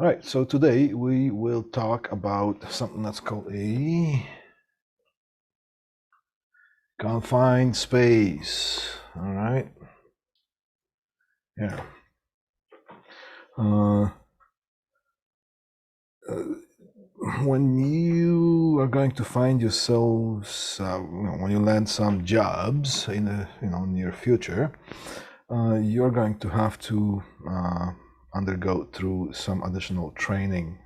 All right, so today we will talk about something that's called a confined space. All right, yeah. Uh, uh, when you are going to find yourselves, when you land some jobs in the near future, you're going to have to undergo through some additional training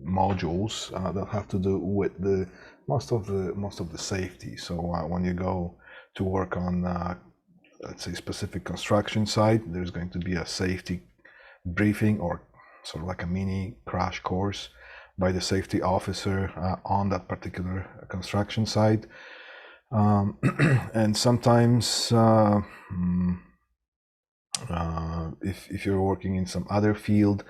modules that have to do with the most of the safety. So when you go to work on let's say specific construction site, there's going to be a safety briefing or sort of like a mini crash course by the safety officer on that particular construction site. And sometimes if you're working in some other field,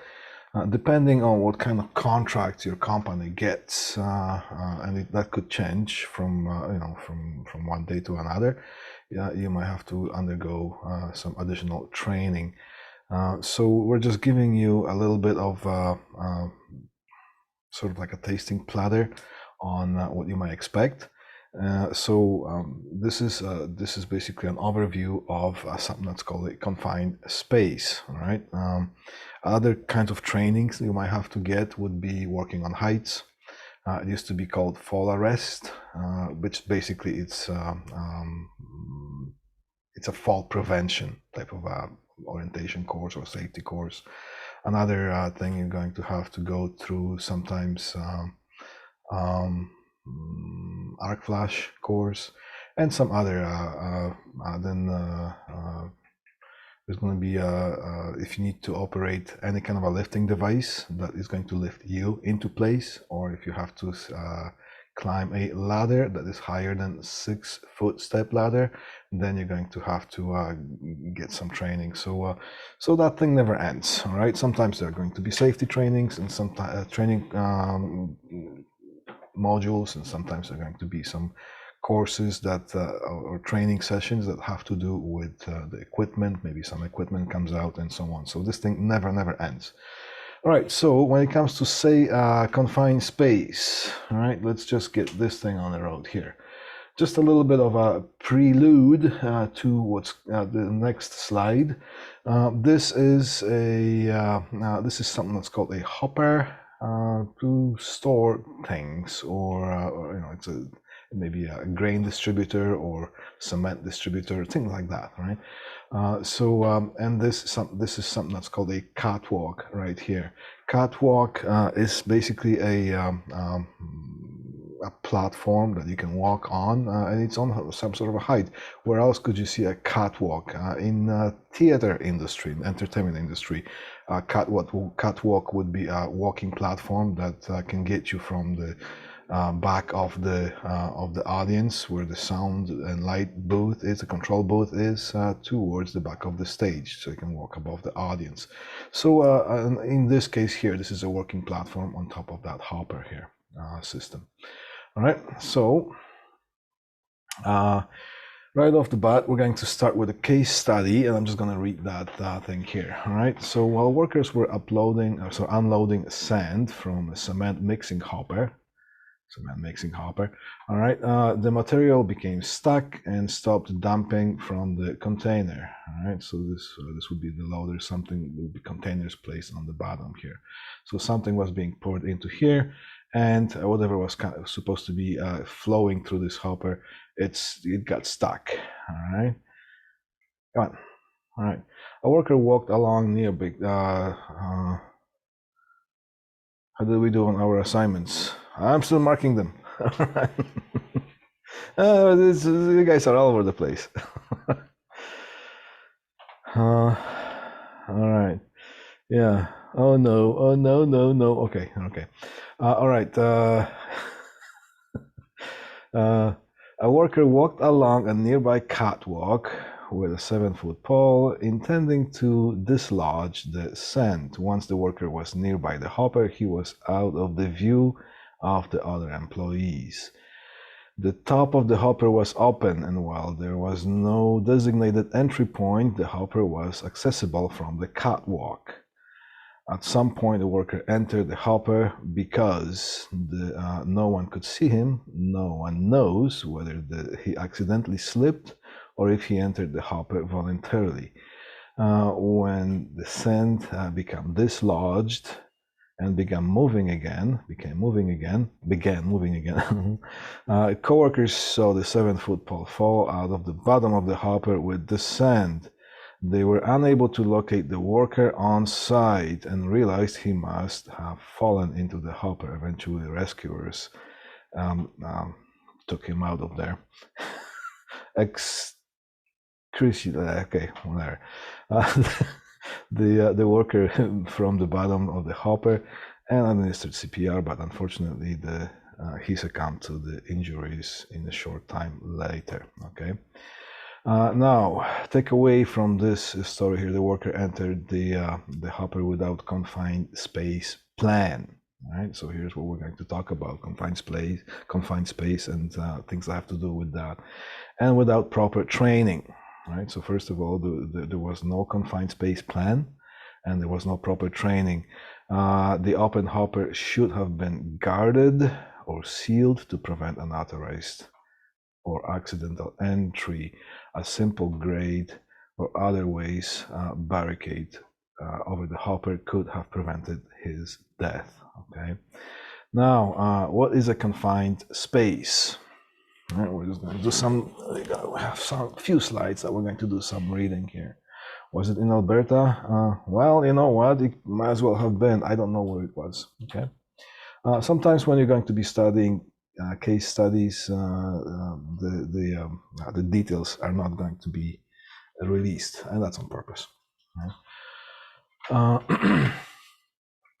depending on what kind of contracts your company gets, and that could change from from one day to another. You might have to undergo some additional training. So we're just giving you a little bit of sort of like a tasting platter on what you might expect. This is basically an overview of something that's called a confined space. All right. Other kinds of trainings you might have to get would be working on heights. It used to be called fall arrest, which basically it's a fall prevention type of orientation course or safety course. Another thing you're going to have to go through sometimes arc flash course and some other there's going to be if you need to operate any kind of a lifting device that is going to lift you into place, or if you have to climb a ladder that is higher than 6-foot step ladder, then you're going to have to get some training. So that thing never ends. All right. Sometimes there are going to be safety trainings and some training modules, and sometimes there are going to be some courses that or training sessions that have to do with the equipment. Maybe some equipment comes out and so on. So this thing never ends. All right, so when it comes to say confined space, all right, let's just get this thing on the road here. Just a little bit of a prelude to what's the next slide. This is something that's called a hopper to store things, or it's maybe a grain distributor or cement distributor, things like that, right? And this is something that's called a catwalk right here. Catwalk is basically a platform that you can walk on, and it's on some sort of a height. Where else could you see a catwalk? In theater industry, entertainment industry, catwalk would be a walking platform that can get you from the back of the audience, where the sound and light booth is, the control booth is, towards the back of the stage, so you can walk above the audience. So in this case here, this is a working platform on top of that hopper here system. All right, so right off the bat, we're going to start with a case study, and I'm just going to read that thing here. All right, so while workers were unloading sand from a cement mixing hopper, all right, the material became stuck and stopped dumping from the container. All right, so this would be the loader. Something will be containers placed on the bottom here. So something was being poured into here, and whatever was supposed to be flowing through this hopper, it got stuck. All right, come on. All right, a worker walked along near big. How did we do on our assignments? I'm still marking them. All right. You guys are all over the place. All right. Yeah. Oh no. Oh no. No. No. Okay. Okay. All right. A worker walked along a nearby catwalk with a 7-foot pole, intending to dislodge the sand. Once the worker was nearby the hopper, he was out of the view of the other employees. The top of the hopper was open, and while there was no designated entry point, the hopper was accessible from the catwalk. At some point, the worker entered the hopper because no one could see him. No one knows whether he accidentally slipped or if he entered the hopper voluntarily. When the sand became dislodged and began moving again, coworkers saw the 7-foot pole fall out of the bottom of the hopper with the sand. They were unable to locate the worker on site and realized he must have fallen into the hopper. Eventually, rescuers took him out of there. Okay, whatever. The worker from the bottom of the hopper and administered CPR, but unfortunately, he succumbed to the injuries in a short time later. Okay. Now, take away from this story here, the worker entered the hopper without confined space plan. Right. So here's what we're going to talk about: confined space, and things that have to do with that, and without proper training. Right. So first of all, there was no confined space plan, and there was no proper training. The open hopper should have been guarded or sealed to prevent unauthorized or accidental entry. A simple grate or other ways barricade over the hopper could have prevented his death. Okay. Now, what is a confined space? All right, we're just going to do we have some few slides that we're going to do some reading here. Was it in Alberta? Well, you know what? It might as well have been. I don't know where it was. Okay. Sometimes when you're going to be studying case studies, the details are not going to be released, and that's on purpose. Right?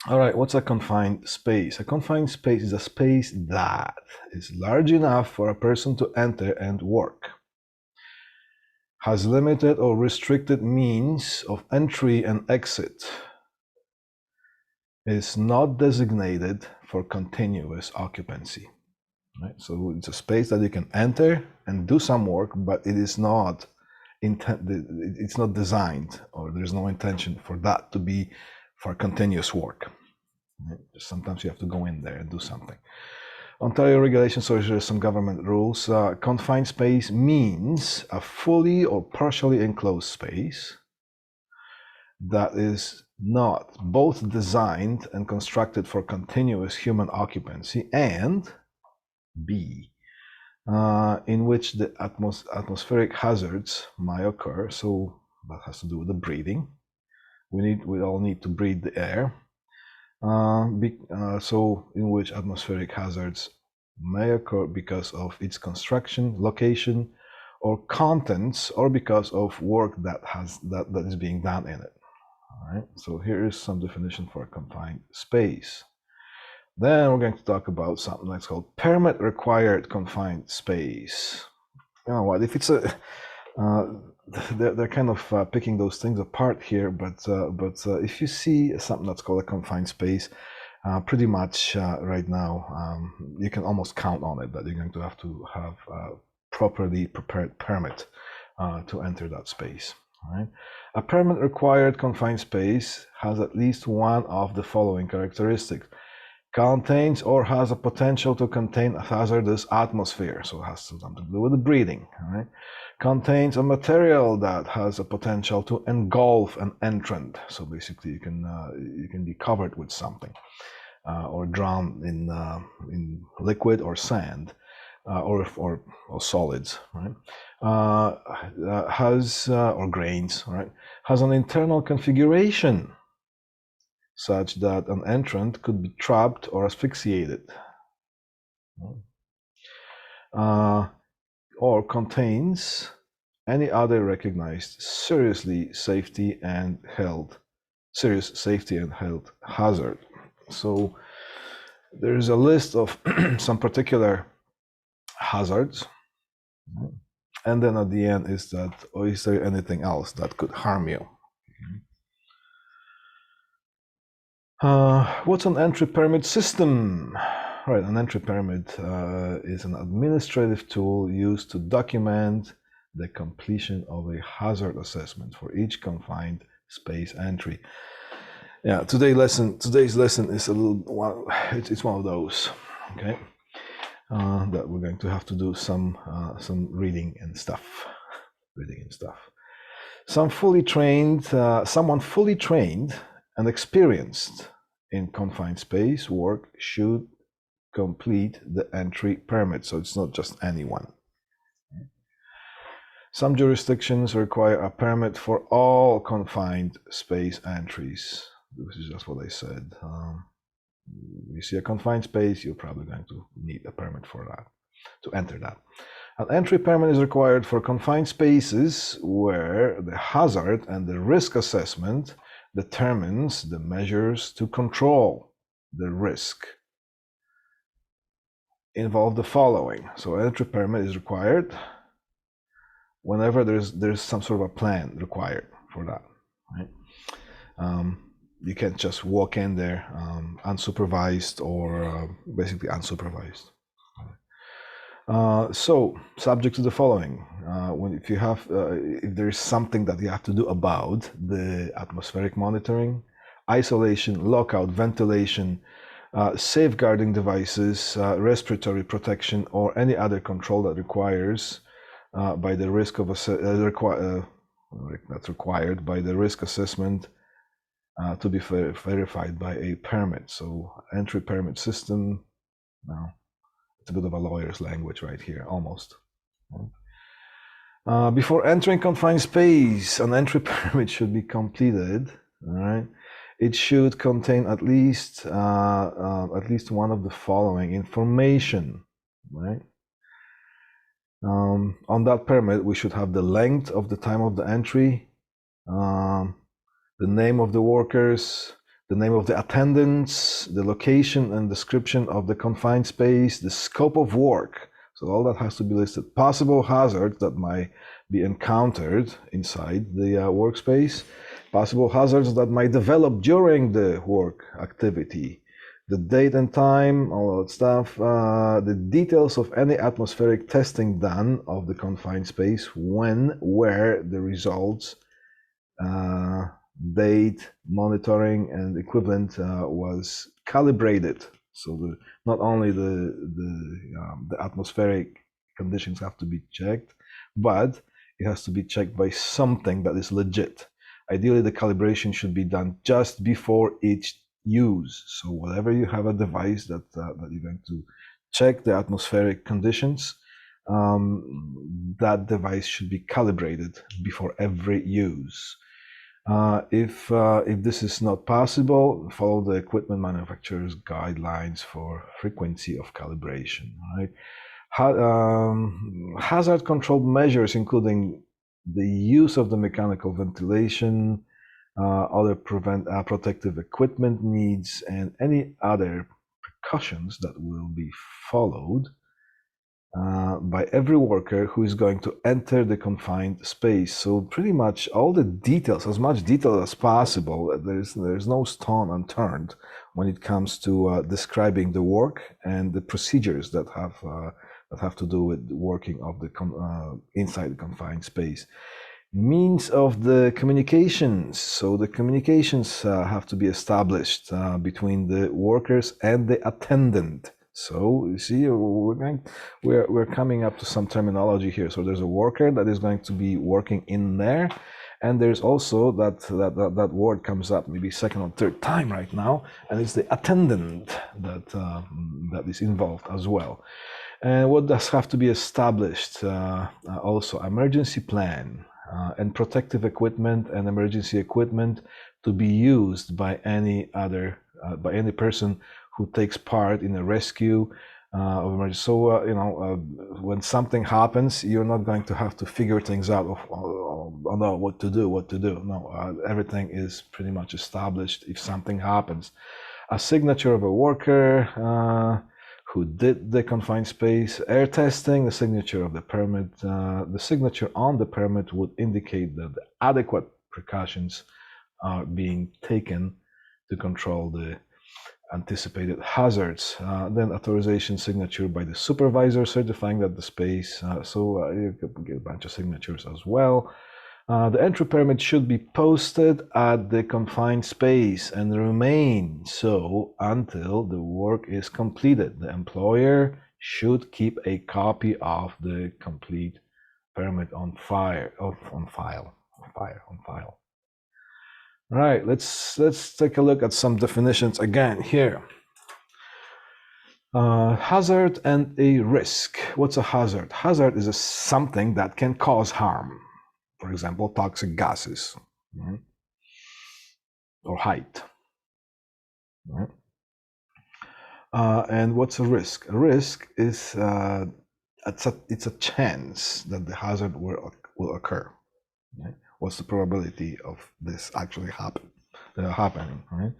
All right, what's a confined space? A confined space is a space that is large enough for a person to enter and work, has limited or restricted means of entry and exit, is not designated for continuous occupancy. Right? So it's a space that you can enter and do some work, but it is not it's not designed, or there's no intention for that to be for continuous work. Right? Sometimes you have to go in there and do something. Ontario regulations, so there's some government rules. Confined space means a fully or partially enclosed space that is not both designed and constructed for continuous human occupancy, and B, in which the atmospheric hazards might occur. So that has to do with the breathing. We all need to breathe the air. So in which atmospheric hazards may occur because of its construction, location, or contents, or because of work that is being done in it. All right. So here is some definition for a confined space. Then we're going to talk about something that's called permit required confined space. You know what? If it's a they're kind of picking those things apart here, but if you see something that's called a confined space, pretty much right now you can almost count on it that you're going to have a properly prepared permit to enter that space. All right? A permit required confined space has at least one of the following characteristics: contains or has a potential to contain a hazardous atmosphere, so it has something to do with the breathing. All right? Contains a material that has a potential to engulf an entrant, so basically you can be covered with something or drowned in liquid or sand or solids, right? Has or grains, right? Has an internal configuration such that an entrant could be trapped or asphyxiated, or contains any other recognized serious safety and health hazard. So there's a list of some particular hazards, and then at the end is that, or is there anything else that could harm you? What's an entry permit system? Right, an entry permit is an administrative tool used to document the completion of a hazard assessment for each confined space entry. Yeah, today's lesson is a little, well, it's one of those, okay, that we're going to have to do some reading and stuff. Someone fully trained and experienced in confined space work should complete the entry permit. So it's not just anyone. Some jurisdictions require a permit for all confined space entries. This is just what I said. You see a confined space, you're probably going to need a permit for that, to enter that. An entry permit is required for confined spaces where the hazard and the risk assessment determines the measures to control the risk. Involve the following. So entry permit is required whenever there's some sort of a plan required for that, right? You can't just walk in there unsupervised or basically unsupervised. So subject to the following, if there's something that you have to do about the atmospheric monitoring, isolation, lockout, ventilation, safeguarding devices, respiratory protection, or any other control that requires by the risk of that's required by the risk assessment to be verified by a permit. So entry permit system. Now it's a bit of a lawyer's language right here, almost. Before entering confined space, an entry permit should be completed. All right. It should contain at least one of the following information, right? On that permit, we should have the length of the time of the entry, the name of the workers, the name of the attendants, the location and description of the confined space, the scope of work. So all that has to be listed. Possible hazards that might be encountered inside the workspace, possible hazards that might develop during the work activity, the date and time, all that stuff, the details of any atmospheric testing done of the confined space, when, where the results, date, monitoring, and equivalent was calibrated. So not only the atmospheric conditions have to be checked, but it has to be checked by something that is legit. Ideally, the calibration should be done just before each use. So whatever you have a device that you're going to check the atmospheric conditions, that device should be calibrated before every use. If this is not possible, follow the equipment manufacturer's guidelines for frequency of calibration. Right? Hazard control measures, including the use of the mechanical ventilation, other protective equipment needs, and any other precautions that will be followed by every worker who is going to enter the confined space. So pretty much all the details, as much detail as possible. There's no stone unturned when it comes to describing the work and the procedures that have to do with working of the inside the confined space. Means of the communications. So the communications have to be established between the workers and the attendant. So you see, we're coming up to some terminology here. So there's a worker that is going to be working in there, and there's also that word comes up maybe second or third time right now, and it's the attendant that is involved as well. And what does have to be established? Also, emergency plan and protective equipment and emergency equipment to be used by any person who takes part in a rescue of emergency. So when something happens, you're not going to have to figure things out no, what to do. No, everything is pretty much established if something happens. A signature of a worker who did the confined space air testing, the signature of the permit. The signature on the permit would indicate that the adequate precautions are being taken to control the anticipated hazards. Then authorization signature by the supervisor certifying that the space, you could get a bunch of signatures as well. The entry permit should be posted at the confined space and remain so until the work is completed. The employer should keep a copy of the complete permit on file. All right, let's take a look at some definitions again here. Hazard and a risk. What's a hazard? Hazard is something that can cause harm. For example, toxic gases, right? Or height. Right? And what's a risk? A risk is it's a chance that the hazard will occur. Right? What's the probability of this actually happening? Right?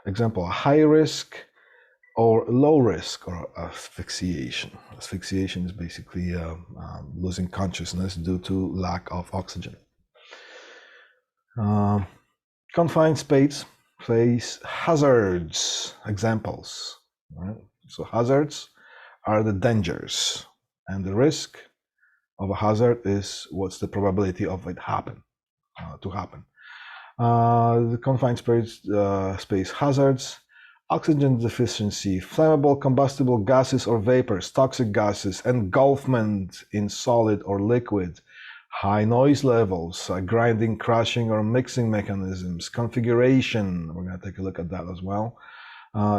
Example: a high risk or low risk or asphyxiation. Asphyxiation is basically losing consciousness due to lack of oxygen. Confined space hazards. Examples. Right? So hazards are the dangers, and the risk of a hazard is what's the probability of it to happen. The confined space hazards: oxygen deficiency, flammable combustible gases or vapors, toxic gases, engulfment in solid or liquid, high noise levels, grinding, crushing, or mixing mechanisms, configuration. We're going to take a look at that as well.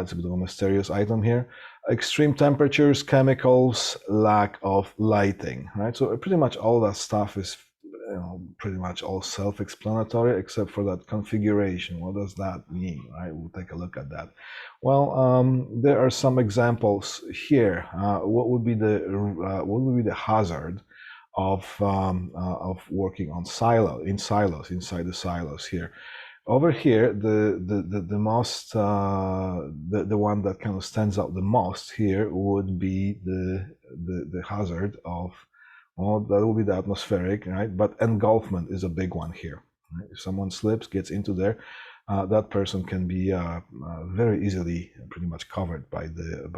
It's a bit of a mysterious item here. Extreme temperatures, chemicals, lack of lighting, right? So pretty much all that stuff is pretty much all self-explanatory except for that configuration. What does that mean, right? We'll take a look at that. Well, there are some examples here. What would be the hazard of working on inside the silos here? Over here, the most the one that kind of stands out the most here would be the hazard of, well, that will be the atmospheric, right? But engulfment is a big one here. Right? If someone slips, gets into there, that person can be very easily pretty much covered by the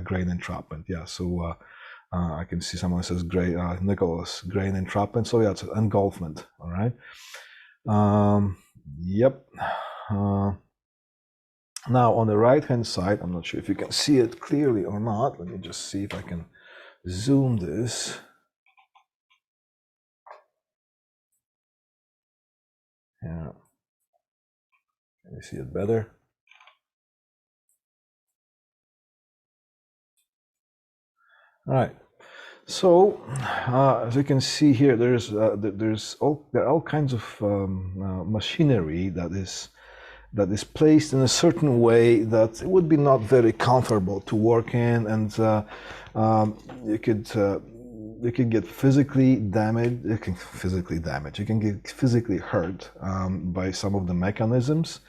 grain entrapment. Yeah, so I can see someone says Nicholas, grain entrapment. So yeah, it's engulfment. All right. Yep. Now on the right hand side, I'm not sure if you can see it clearly or not. Let me just see if I can zoom this. Yeah. Can you see it better? All right. So as you can see here, there are all kinds of machinery that is placed in a certain way that it would be not very comfortable to work in, and you could get physically damaged. You can get physically hurt by some of the mechanisms.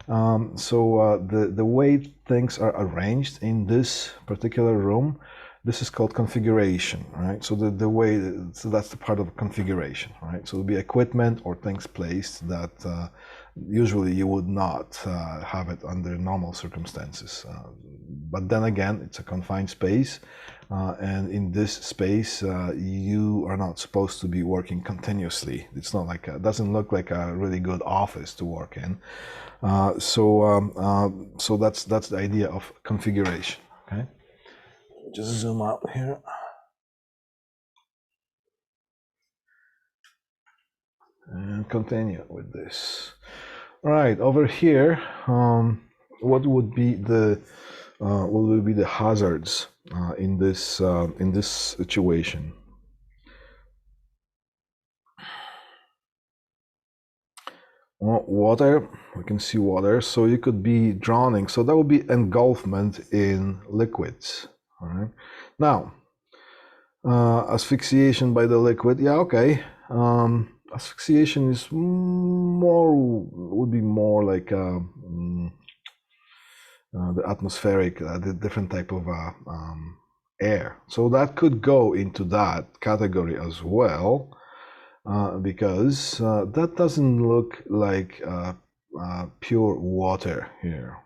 So the way things are arranged in this particular room, this is called configuration, right? So so that's the part of configuration, right? So there'll be equipment or things placed that usually you would not have it under normal circumstances. But then again, it's a confined space, and in this space, you are not supposed to be working continuously. It's not like doesn't look like a really good office to work in. So that's the idea of configuration. Okay. Just zoom out here. And continue with this. All right, over here, what would be the hazards in this situation? Well, water, we can see water, so you could be drowning. So that would be engulfment in liquids. All right. Now, asphyxiation by the liquid, yeah, okay. Asphyxiation is would be more like the atmospheric, the different type of air. So that could go into that category as well, because that doesn't look like pure water here,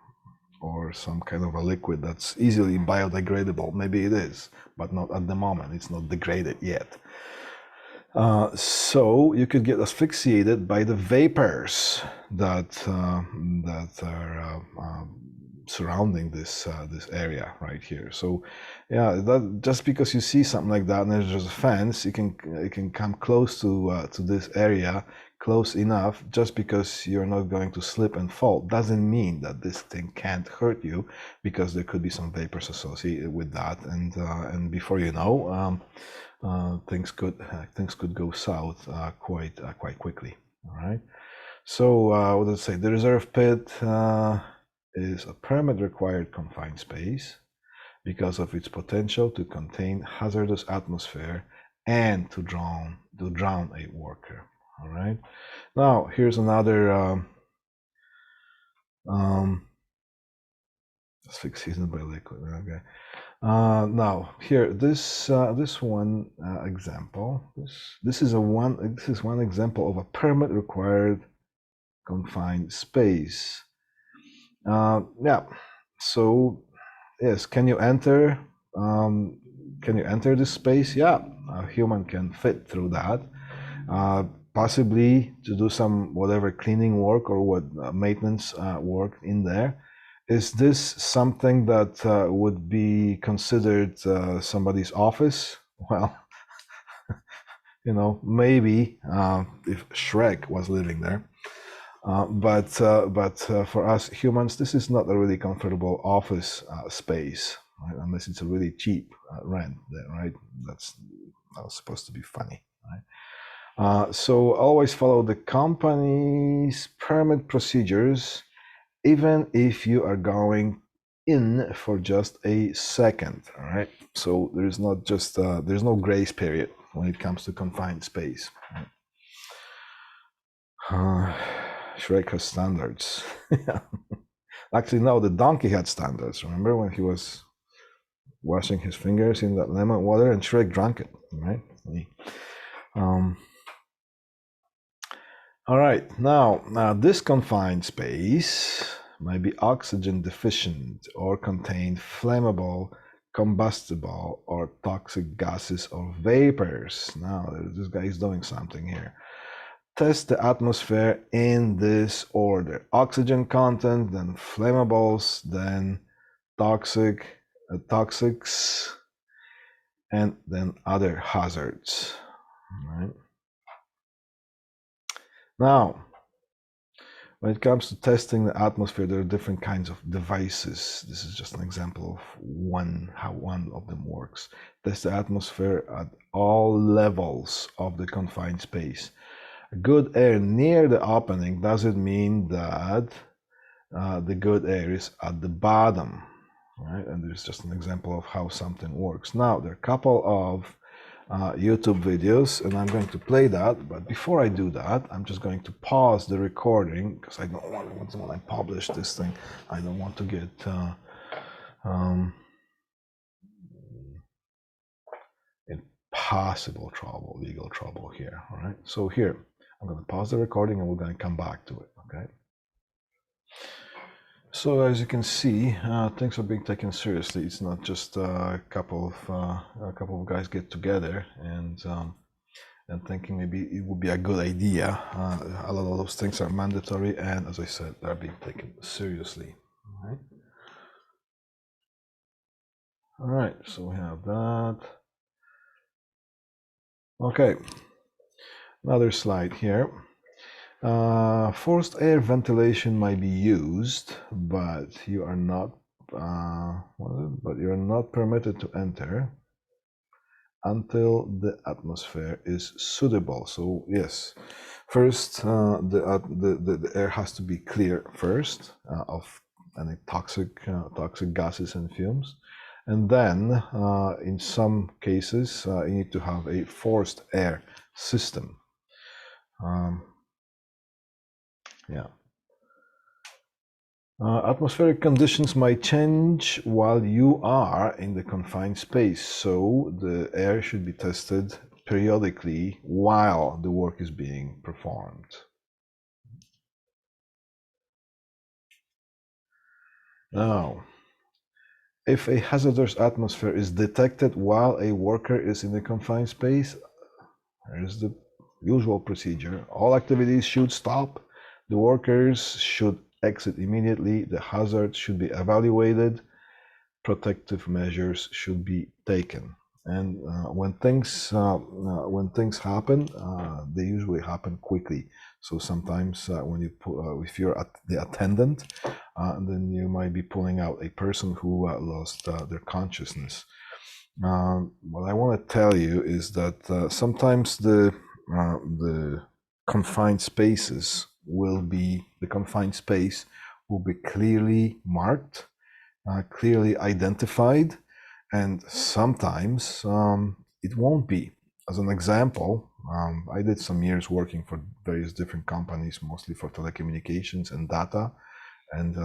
or some kind of a liquid that's easily biodegradable. Maybe it is, but not at the moment. It's not degraded yet. So you could get asphyxiated by the vapors that are surrounding this area right here. So yeah, that just because you see something like that and there's just a fence, you can come close to this area, close enough. Just because you're not going to slip and fall doesn't mean that this thing can't hurt you, because there could be some vapors associated with that, and before you know, things could go south quite quickly. All right. So what does it say? The reserve pit is a permit required confined space because of its potential to contain hazardous atmosphere and to drown a worker. All right. Now here's another asphyxiation by liquid. Okay. Now here, this one example. This is one example of a permit required confined space. Yeah. So yes, can you enter? Can you enter this space? Yeah, a human can fit through that. Possibly to do some whatever cleaning work or what maintenance work in there. Is this something that would be considered somebody's office? Well, maybe if Shrek was living there. But for us humans, this is not a really comfortable office space, right? Unless it's a really cheap rent there, right? That was supposed to be funny, right? So always follow the company's permit procedures, even if you are going in for just a second. All right. So there's not just there's no grace period when it comes to confined space. Shrek has standards. Actually, no, the donkey had standards. Remember when he was washing his fingers in that lemon water and Shrek drank it, right? All right, now this confined space might be oxygen deficient or contain flammable, combustible, or toxic gases or vapors. Now, this guy is doing something here. Test the atmosphere in this order: oxygen content, then flammables, then toxics, and then other hazards. All right. Now, when it comes to testing the atmosphere, there are different kinds of devices. This is just an example of how one of them works. Test the atmosphere at all levels of the confined space. Good air near the opening doesn't mean that the good air is at the bottom, right? And there's just an example of how something works. Now, there are a couple of YouTube videos, and I'm going to play that. But before I do that, I'm just going to pause the recording, because I don't want, when I publish this thing, I don't want to get in possible trouble, legal trouble here. All right. So here, I'm going to pause the recording, and we're going to come back to it. Okay. So as you can see, things are being taken seriously. It's not just a couple of guys get together and thinking maybe it would be a good idea. A lot of those things are mandatory, and as I said, they're being taken seriously. All right. All right. So we have that. Okay. Another slide here. Forced air ventilation might be used, but you are not permitted to enter until the atmosphere is suitable. So yes, first the air has to be clear first of any toxic gases and fumes, and then in some cases you need to have a forced air system. Yeah. Atmospheric conditions might change while you are in the confined space, so the air should be tested periodically while the work is being performed. Now, if a hazardous atmosphere is detected while a worker is in the confined space, Here's the usual procedure. All activities should stop. The workers should exit immediately. The hazard should be evaluated. Protective measures should be taken. And when things happen, they usually happen quickly. So sometimes when if you're at the attendant, then you might be pulling out a person who lost their consciousness. What I want to tell you is that sometimes the confined spaces the confined space will be clearly marked, clearly identified, and sometimes it won't be. As an example, I did some years working for various different companies, mostly for telecommunications and data and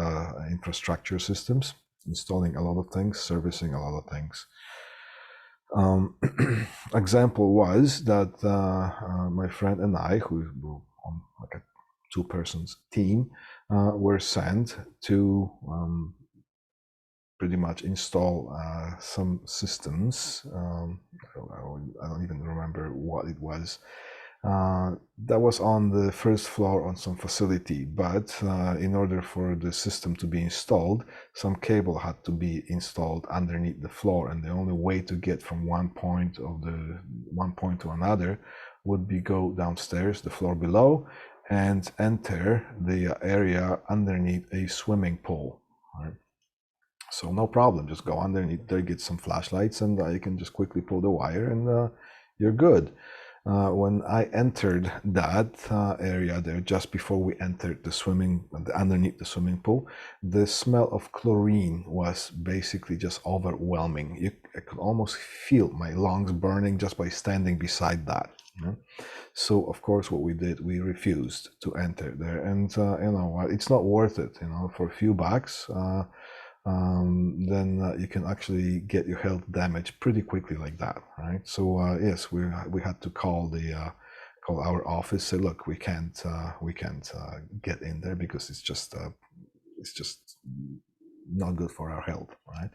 infrastructure systems, installing a lot of things, servicing a lot of things. Example was that my friend and I, who were on like a two-persons team, were sent to pretty much install some systems. I don't even remember what it was. That was on the first floor on some facility, but in order for the system to be installed, some cable had to be installed underneath the floor, and the only way to get from one point to another would be go downstairs, the floor below, and enter the area underneath a swimming pool. Right? So no problem, just go underneath there, get some flashlights, and you can just quickly pull the wire, and you're good. When I entered that area there, just before we entered underneath the swimming pool, the smell of chlorine was basically just overwhelming. I could almost feel my lungs burning just by standing beside that. You know? So of course, what we did, we refused to enter there, and it's not worth it. For a few bucks. Then you can actually get your health damaged pretty quickly like that, right? So yes, we had to call our office, say, look, we can't get in there because it's just not good for our health, right?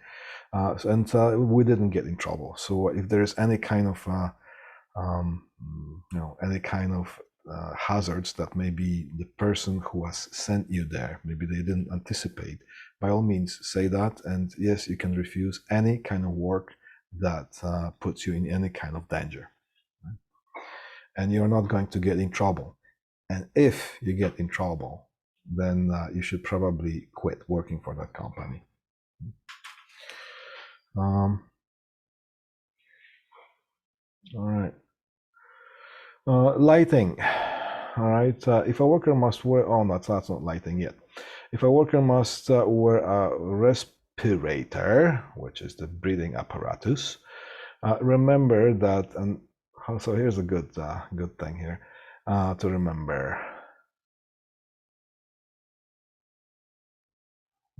And we didn't get in trouble. So if there is any kind of hazards that maybe the person who has sent you there, maybe they didn't anticipate, by all means say that. And yes, you can refuse any kind of work that puts you in any kind of danger. Right? And you're not going to get in trouble. And if you get in trouble, then you should probably quit working for that company. All right. Lighting. All right. If a worker must wear, that's not lighting yet. If a worker must wear a respirator, which is the breathing apparatus, remember that. And so here's a good thing here to remember.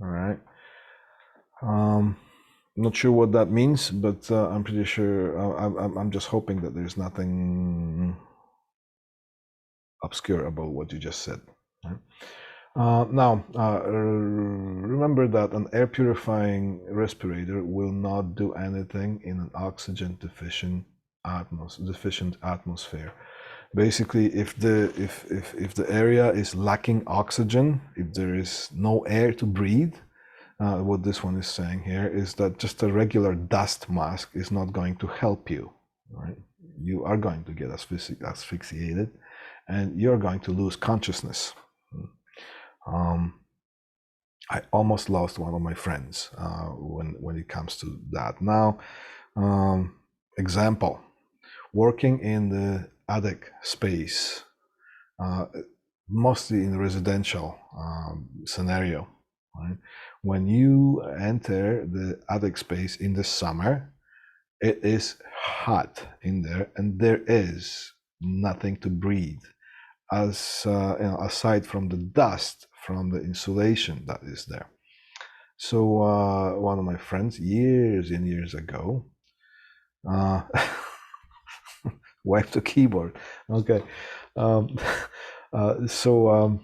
All right. Not sure what that means, but I'm pretty sure. I'm just hoping that there's nothing obscure about what you just said. Right? Now, remember that an air purifying respirator will not do anything in an oxygen deficient atmosphere. Basically, if the area is lacking oxygen, if there is no air to breathe, what this one is saying here is that just a regular dust mask is not going to help you. Right? You are going to get asphyxiated, and you're going to lose consciousness. I almost lost one of my friends when it comes to that. Now, example, working in the attic space, mostly in the residential scenario. Right? When you enter the attic space in the summer, it is hot in there, and there is nothing to breathe, aside from the dust from the insulation that is there. So one of my friends, years and years ago, wiped the keyboard. Okay, so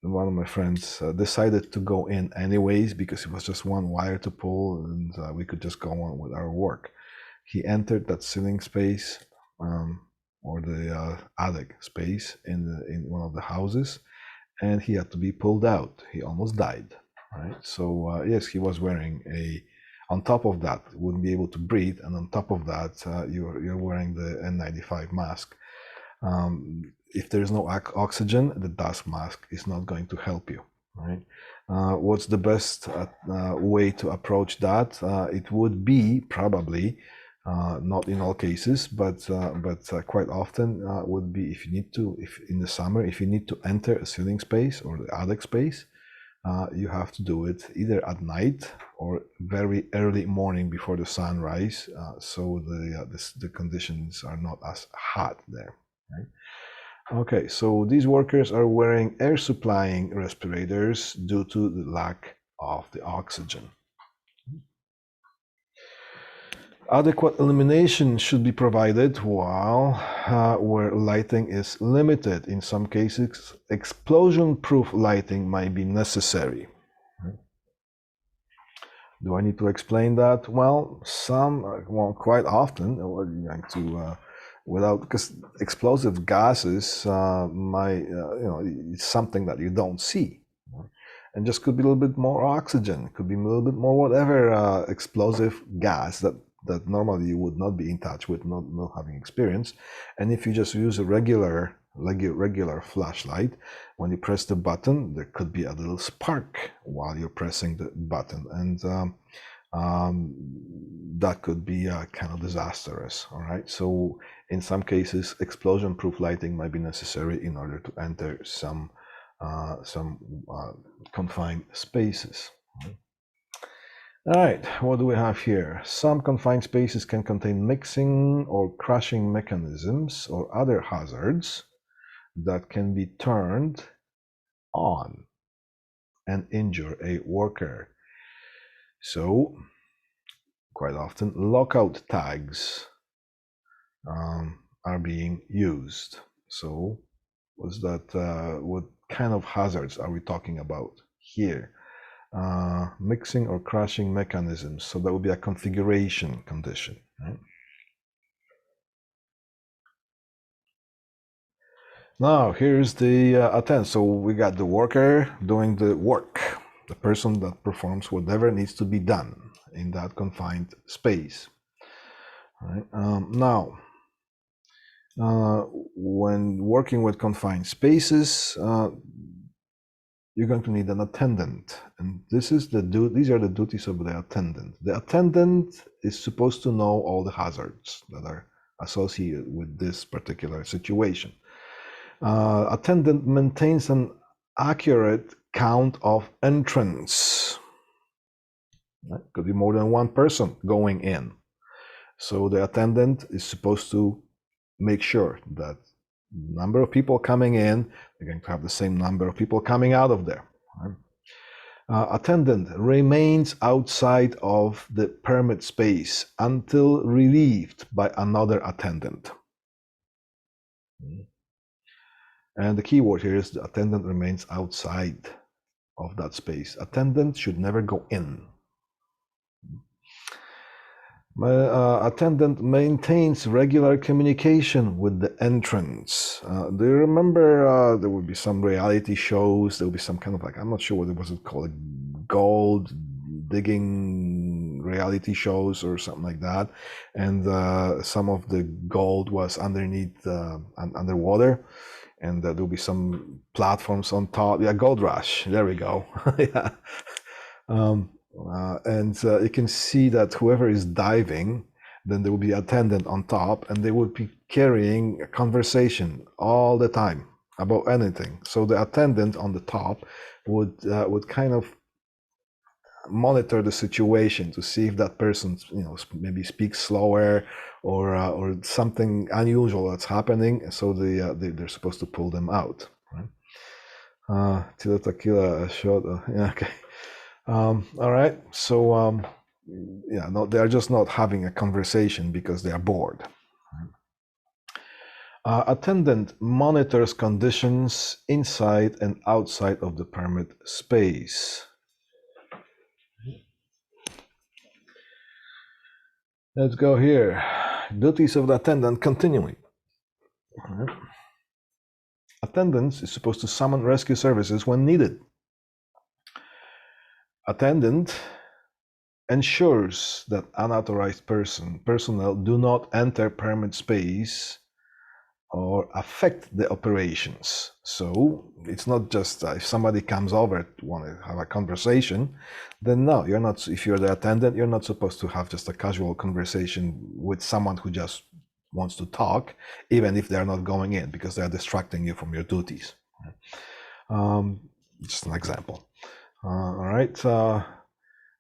one of my friends decided to go in anyways because it was just one wire to pull, and we could just go on with our work. He entered that ceiling space, or the attic space in one of the houses, and he had to be pulled out. He almost died, right? So yes, he was wearing a. On top of that, wouldn't be able to breathe, and on top of that, you're wearing the N95 mask. If there's no oxygen, the dust mask is not going to help you, right? What's the best way to approach that? It would be probably not in all cases, but quite often would be if you need to, if in the summer, if you need to enter a ceiling space or the attic space, you have to do it either at night or very early morning before the sunrise, so the conditions are not as hot there, right? Okay, so these workers are wearing air supplying respirators due to the lack of the oxygen. Adequate illumination should be provided while where lighting is limited. In some cases, explosion-proof lighting might be necessary. Do I need to explain that? Well, quite often, we're going to, because explosive gases it's something that you don't see. And just could be a little bit more oxygen, could be a little bit more whatever explosive gas that normally you would not be in touch with, not having experience. And if you just use a regular flashlight, when you press the button, there could be a little spark while you're pressing the button, and that could be kind of disastrous. All right, so in some cases, explosion-proof lighting might be necessary in order to enter some confined spaces. All right, what do we have here? Some confined spaces can contain mixing or crushing mechanisms or other hazards that can be turned on and injure a worker. So, quite often, lockout tags are being used. So, what kind of hazards are we talking about here? Mixing or crushing mechanisms. So that would be a configuration condition, right? Now here's the attendant. So we got the worker doing the work, the person that performs whatever needs to be done in that confined space. Right? Now, when working with confined spaces, you're going to need an attendant, and these are the duties of the attendant. The attendant is supposed to know all the hazards that are associated with this particular situation. Attendant maintains an accurate count of entrants. Right? Could be more than one person going in, so the attendant is supposed to make sure that number of people coming in, they're going to have the same number of people coming out of there. Attendant remains outside of the permit space until relieved by another attendant. And the key word here is the attendant remains outside of that space. Attendant should never go in. Attendant maintains regular communication with the entrance. Do you remember there would be some reality shows? There would be some kind of I'm not sure what it was called, gold digging reality shows or something like that. And some of the gold was underneath underwater. And there will be some platforms on top. Yeah, Gold Rush. There we go. Yeah. And you can see that whoever is diving, then there will be attendant on top, and they would be carrying a conversation all the time about anything. So the attendant on the top would kind of monitor the situation to see if that person, maybe speaks slower or something unusual that's happening. So they're supposed to pull them out. Right? Tila Tequila shot. Yeah, okay. All right. So they are just not having a conversation because they are bored. Attendant monitors conditions inside and outside of the permit space. Let's go here. duties of the attendant continuing. Attendant is supposed to summon rescue services when needed. Attendant ensures that unauthorized personnel do not enter permit space or affect the operations. So it's not just if somebody comes over to want to have a conversation, then no, you're not. If you're the attendant, you're not supposed to have just a casual conversation with someone who just wants to talk, even if they're not going in, because they're distracting you from your duties. Just an example. All right.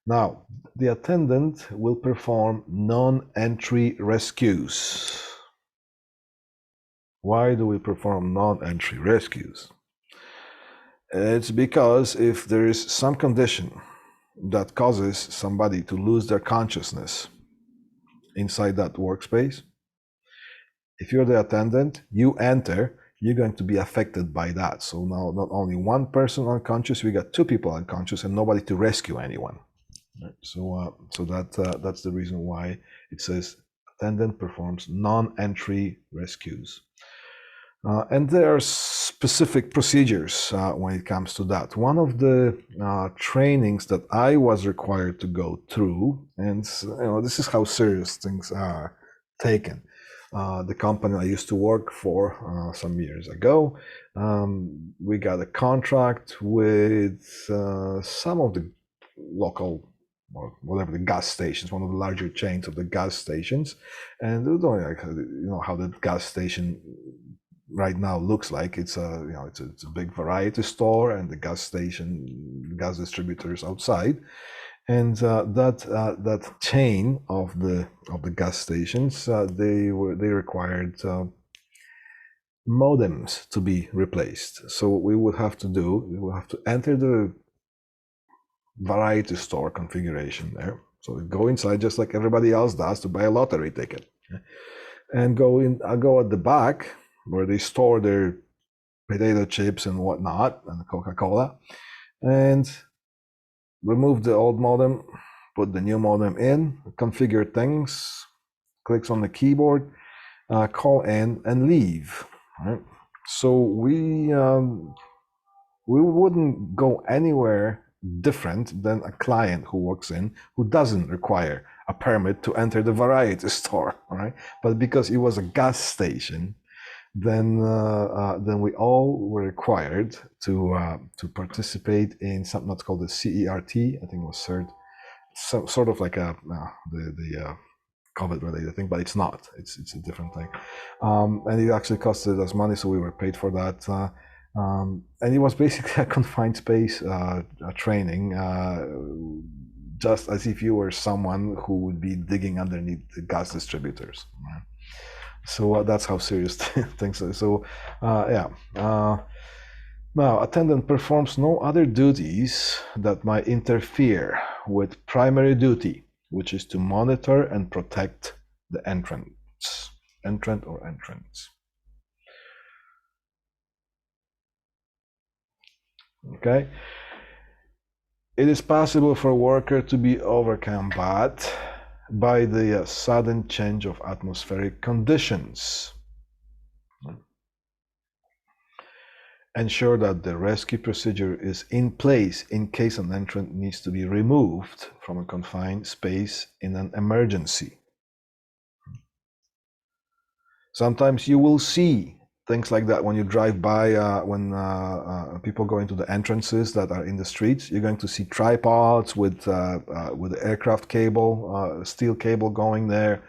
Now, the attendant will perform non-entry rescues. Why do we perform non-entry rescues? It's because if there is some condition that causes somebody to lose their consciousness inside that workspace, if you're the attendant, you enter, you're going to be affected by that. So now not only one person unconscious, we got two people unconscious and nobody to rescue anyone. Right? So that's the reason why it says attendant performs non-entry rescues. And there are specific procedures when it comes to that. One of the trainings that I was required to go through, and this is how serious things are taken. The company I used to work for some years ago, we got a contract with some of the local or whatever the gas stations, one of the larger chains of the gas stations, and how the gas station right now looks like. It's a big variety store, and the gas station, gas distributors outside, and that chain of the gas stations, they required modems to be replaced. So what we would have to enter the variety store configuration there. So we go inside just like everybody else does to buy a lottery ticket, and I'll go at the back where they store their potato chips and whatnot and Coca-Cola, and remove the old modem, put the new modem in, configure things, clicks on the keyboard, call in and leave. Right? So we wouldn't go anywhere different than a client who walks in who doesn't require a permit to enter the variety store, right? But because it was a gas station, then we all were required to participate in something that's called the CERT. I think it was CERT, sort of like the COVID related thing, but it's not. It's a different thing, and it actually costed us money, so we were paid for that. And it was basically a confined space training, just as if you were someone who would be digging underneath the gas distributors. Right? So that's how serious things are. So yeah. Now, attendant performs no other duties that might interfere with primary duty, which is to monitor and protect the entrant or entrants. Okay. It is possible for a worker to be overcome by the sudden change of atmospheric conditions. Ensure that the rescue procedure is in place in case an entrant needs to be removed from a confined space in an emergency. Sometimes you will see things like that when you drive by, when people go into the entrances that are in the streets. You're going to see tripods with the aircraft cable, steel cable going there.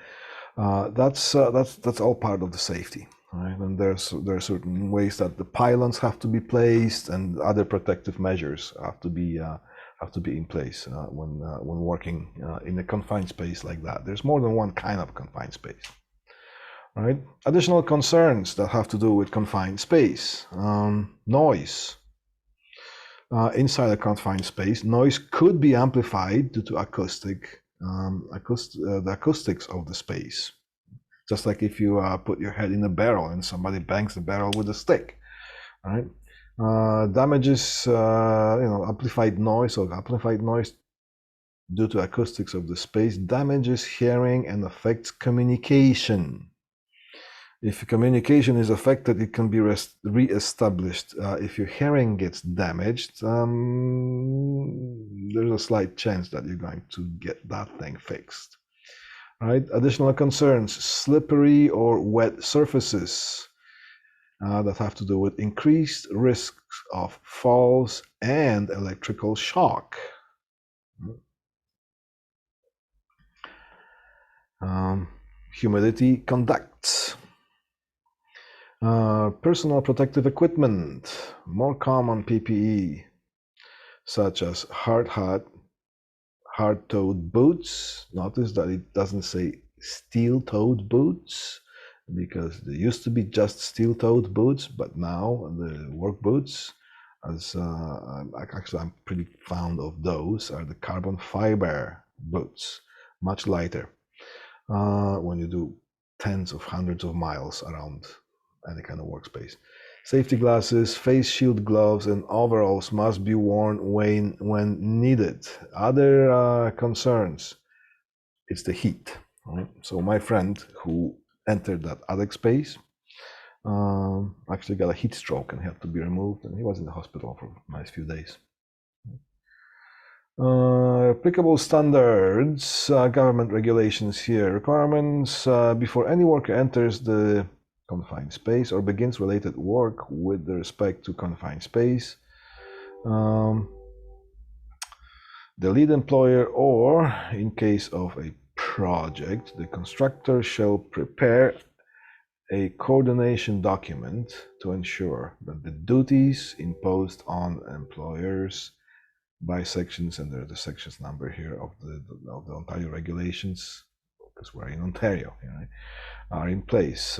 That's all part of the safety. Right? And there are certain ways that the pylons have to be placed, and other protective measures have to be in place when working in a confined space like that. There's more than one kind of confined space. Right? Additional concerns that have to do with confined space: noise. Inside a confined space, noise could be amplified due to the acoustics of the space. Just like if you put your head in a barrel and somebody bangs the barrel with a stick, right? Damages, amplified noise due to acoustics of the space damages hearing and affects communication. If communication is affected, it can be re-established. If your hearing gets damaged, there's a slight chance that you're going to get that thing fixed. All right. Additional concerns: slippery or wet surfaces that have to do with increased risks of falls and electrical shock. Humidity conducts. Personal protective equipment, more common PPE, such as hard hat, hard-toed boots. Notice that it doesn't say steel-toed boots, because there used to be just steel-toed boots, but now the work boots, as actually I'm pretty fond of those, are the carbon fiber boots, much lighter when you do tens of hundreds of miles around any kind of workspace. Safety glasses, face shield, gloves, and overalls must be worn when needed. Other concerns, it's the heat. Right? So my friend who entered that attic space actually got a heat stroke and had to be removed, and he was in the hospital for a nice few days. Applicable standards, government regulations here. Requirements before any worker enters the confined space or begins related work with respect to confined space. The lead employer, or in case of a project, the constructor shall prepare a coordination document to ensure that the duties imposed on employers by sections, and there's the sections number here of the Ontario regulations, because we're in Ontario, right, are in place.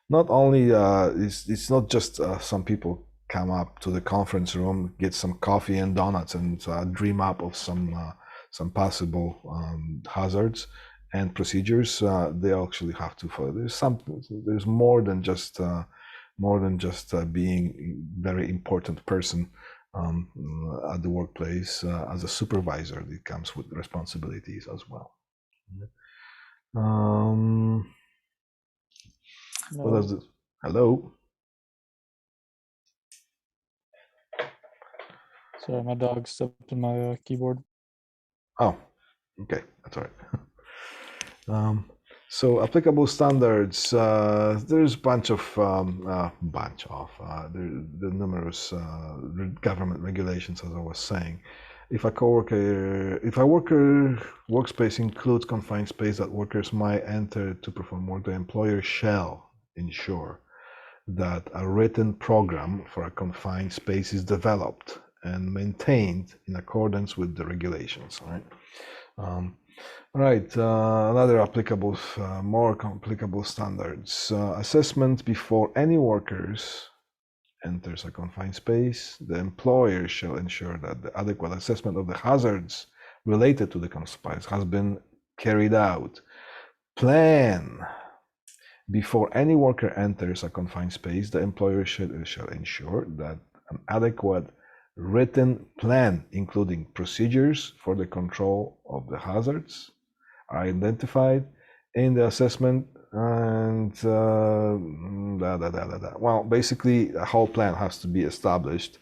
Not only it's not just some people come up to the conference room, get some coffee and donuts, and dream up of some possible hazards and procedures. They actually have to follow. There's more than just being very important person at the workplace. As a supervisor, it comes with responsibilities as well. What is it? Hello. Sorry, my dog stepped in my keyboard. Oh, okay, that's all right. So applicable standards, there's a bunch of the numerous government regulations, as I was saying. If a worker workspace includes confined space that workers might enter to perform work, the employer shall ensure that a written program for a confined space is developed and maintained in accordance with the regulations. Right. Another applicable, more applicable standards. Assessment before any workers enters a confined space. The employer shall ensure that the adequate assessment of the hazards related to the confined space has been carried out. Plan. Before any worker enters a confined space, the employer shall ensure that an adequate written plan, including procedures for the control of the hazards, are identified in the assessment, and well, basically a whole plan has to be established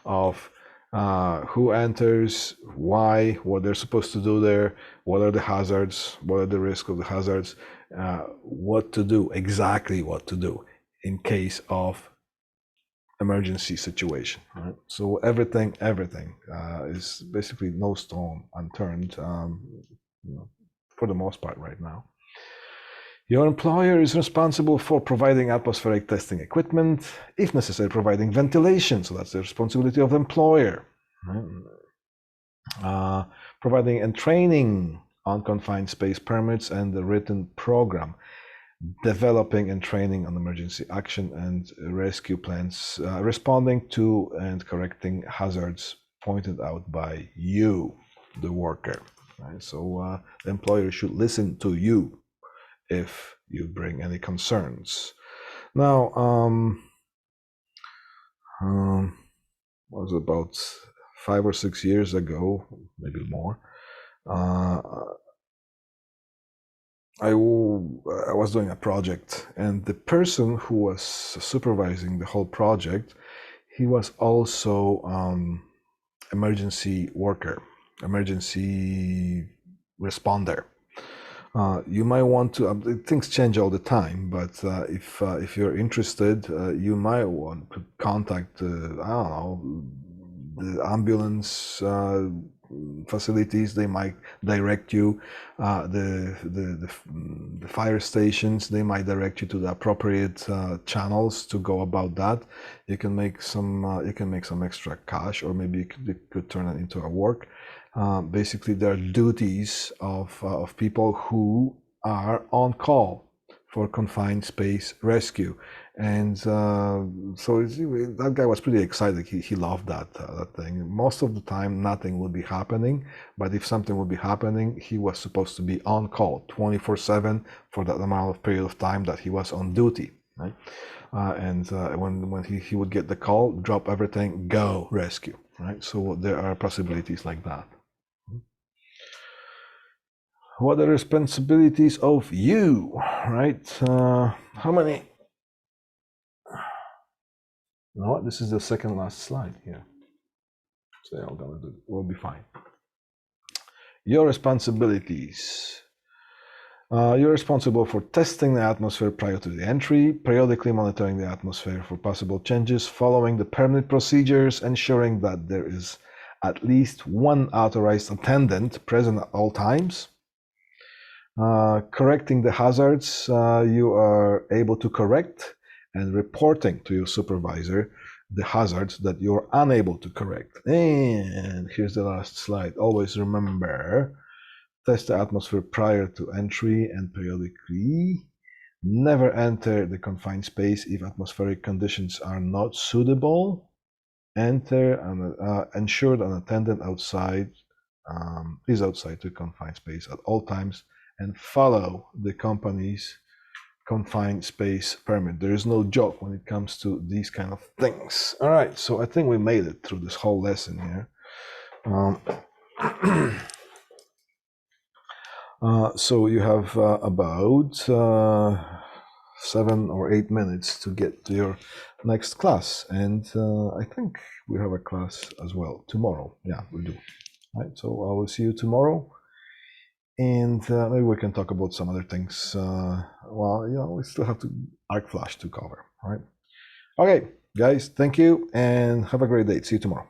of who enters, why, what they're supposed to do there, what are the hazards, what are the risks of the hazards, what to do, exactly what to do in case of emergency situation. Right? So everything is basically no stone unturned, for the most part right now. Your employer is responsible for providing atmospheric testing equipment, if necessary, providing ventilation. So that's the responsibility of the employer. Providing and training on confined space permits and the written program, developing and training on emergency action and rescue plans, responding to and correcting hazards pointed out by you, the worker. Right? So the employer should listen to you if you bring any concerns. Now, what was about 5 or 6 years ago, maybe more, I was doing a project, and the person who was supervising the whole project, he was also emergency worker, emergency responder. You might want to. Things change all the time, but if you're interested, you might want to contact. I don't know, the ambulance facilities. They might direct you. The fire stations. They might direct you to the appropriate channels to go about that. You can make some. You can make some extra cash, or maybe you could turn it into a work. Basically, there are duties of people who are on call for confined space rescue, and so that guy was pretty excited. He loved that thing. Most of the time, nothing would be happening, but if something would be happening, he was supposed to be on call 24/7 for that amount of period of time that he was on duty, right? And when he would get the call, drop everything, go rescue, right? So there are possibilities like that. What are the responsibilities of you, right? How many? You know what? This is the second last slide here. So I'm gonna do. We'll be fine. Your responsibilities. You're responsible for testing the atmosphere prior to the entry, periodically monitoring the atmosphere for possible changes, following the permit procedures, ensuring that there is at least one authorized attendant present at all times. Correcting the hazards you are able to correct, and reporting to your supervisor the hazards that you're unable to correct. And here's the last slide. Always remember, test the atmosphere prior to entry and periodically. Never enter the confined space if atmospheric conditions are not suitable. Enter and ensure that an attendant outside is outside the confined space at all times, and follow the company's confined space permit. There is no joke when it comes to these kind of things. All right, so I think we made it through this whole lesson here. So you have about 7 or 8 minutes to get to your next class, and I think we have a class as well tomorrow. Yeah, we do. All right, so I will see you tomorrow. And maybe we can talk about some other things. Well, we still have to arc flash to cover, right? Okay, guys, thank you and have a great day. See you tomorrow.